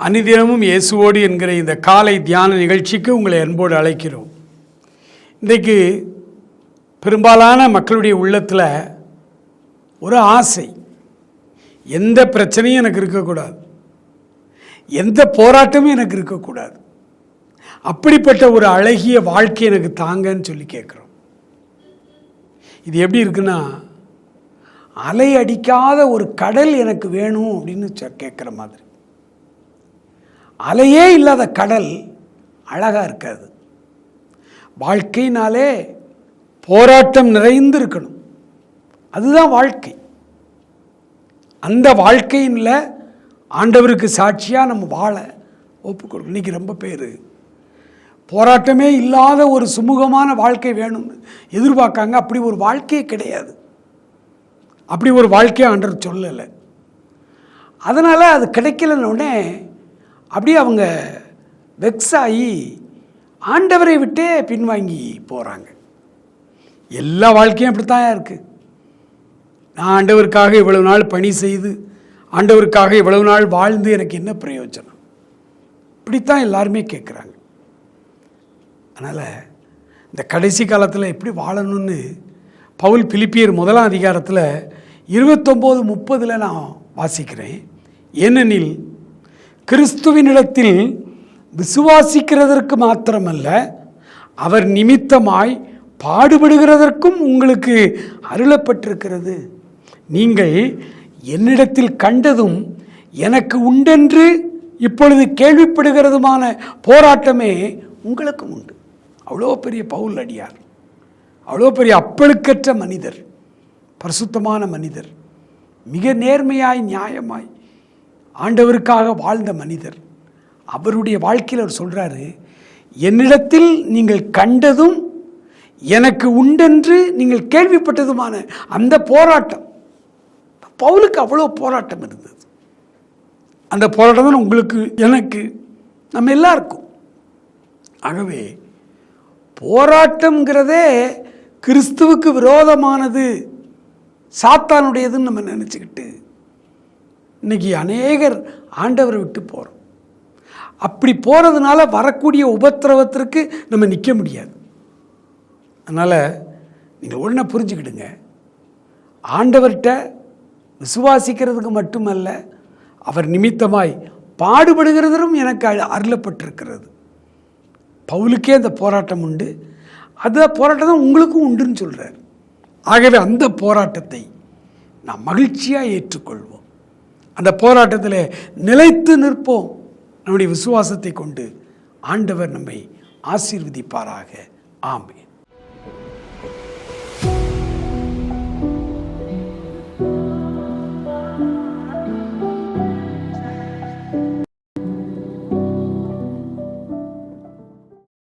அனுதினமும் இயேசுவோடு என்கிற இந்த காலை தியான நிகழ்ச்சிக்கு உங்களை அன்போடு அழைக்கிறோம். இன்றைக்கு பெரும்பாலான மக்களுடைய உள்ளத்தில் ஒரு ஆசை, எந்த பிரச்சனையும் எனக்கு இருக்கக்கூடாது, எந்த போராட்டமும் எனக்கு இருக்கக்கூடாது, அப்படிப்பட்ட ஒரு அழகிய வாழ்க்கை எனக்கு தாங்கன்னு சொல்லி கேட்குறோம். இது எப்படி இருக்குன்னா, அலை அடிக்காத ஒரு கடல் எனக்கு வேணும் அப்படின்னு கேட்குற மாதிரி. அலையே இல்லாத கடல் அழகாக இருக்காது. வாழ்க்கையினாலே போராட்டம் நிறைந்து இருக்கணும், அதுதான் வாழ்க்கை. அந்த வாழ்க்கையில் ஆண்டவருக்கு சாட்சியாக நம்ம வாழ ஒப்புக்கொடுக்கணும். இன்றைக்கி ரொம்ப பேர் போராட்டமே இல்லாத ஒரு சுமூகமான வாழ்க்கை வேணும்னு எதிர்பார்க்காங்க. அப்படி ஒரு வாழ்க்கையே கிடையாது. அப்படி ஒரு வாழ்க்கையை ஆண்டவர் சொல்லலை. அதனால் அது கிடைக்கலன்னொடனே அப்படியே அவங்க வெக்ஸ் ஆகி ஆண்டவரை விட்டே பின்வாங்கி போகிறாங்க. எல்லா வாழ்க்கையும் அப்படித்தான் இருக்குது. நான் ஆண்டவருக்காக இவ்வளவு நாள் பணி செய்து, ஆண்டவருக்காக இவ்வளவு நாள் வாழ்ந்து எனக்கு என்ன பிரயோஜனம்? இப்படித்தான் எல்லாருமே கேட்குறாங்க. அதனால் இந்த கடைசி காலத்தில் எப்படி வாழணும்னு பவுல் பிலிப்பியர் 1 அதிகாரத்தில் 29-30 நான் வாசிக்கிறேன். ஏனெனில் கிறிஸ்துவினிடத்தில் விசுவாசிக்கிறதற்கு மாத்திரமல்ல, அவர் நிமித்தமாய் பாடுபடுகிறதற்கும் உங்களுக்கு அருளப்பட்டிருக்கிறது. நீங்கள் என்னிடத்தில் கண்டதும் எனக்கு உண்டென்று இப்பொழுது கேள்விப்படுகிறதுமான போராட்டமே உங்களுக்கும் உண்டு. அவ்வளோ பெரிய பவுல் அடியார், அவ்வளோ பெரிய அப்பழுக்கற்ற மனிதர், பரிசுத்தமான மனிதர், மிக நேர்மையாய் நியாயமாய் ஆண்டவருக்காக வாழ்ந்த மனிதர். அவருடைய வாழ்க்கையில் அவர் சொல்கிறாரு, என்னிடத்தில் நீங்கள் கண்டதும் எனக்கு உண்டென்று நீங்கள் கேள்விப்பட்டதுமான அந்த போராட்டம். பவுலுக்கு அவ்வளோ போராட்டம் இருந்தது. அந்த போராட்டம் தான் உங்களுக்கு, எனக்கு, நம்ம எல்லாருக்கும். ஆகவே போராட்டம்ங்கிறதே கிறிஸ்துவுக்கு விரோதமானது, சாத்தானுடையதுன்னு நம்ம நினச்சிக்கிட்டு இன்னைக்கு அநேகர் ஆண்டவரை விட்டு போகிறோம். அப்படி போகிறதுனால வரக்கூடிய உபத்திரவத்திற்கு நம்ம நிற்க முடியாது. அதனால் நீங்கள் ஒன்றை புரிஞ்சுக்கிடுங்க, ஆண்டவர்கிட்ட விசுவாசிக்கிறதுக்கு மட்டுமல்ல, அவர் நிமித்தமாய் பாடுபடுகிறதும் எனக்கு அருளப்பட்டிருக்கிறது. பவுலுக்கே அந்த போராட்டம் உண்டு, அந்த போராட்டம் தான் உங்களுக்கும் உண்டுன்னு சொல்கிறார். ஆகவே அந்த போராட்டத்தை நாம் மகிழ்ச்சியாக ஏற்றுக்கொள்வோம். அந்த போராட்டத்தில் நிலைத்து நிற்போம். நம்முடைய விசுவாசத்தை கொண்டு ஆண்டவர் நம்மை ஆசீர்வதிப்பாராக. ஆமென்.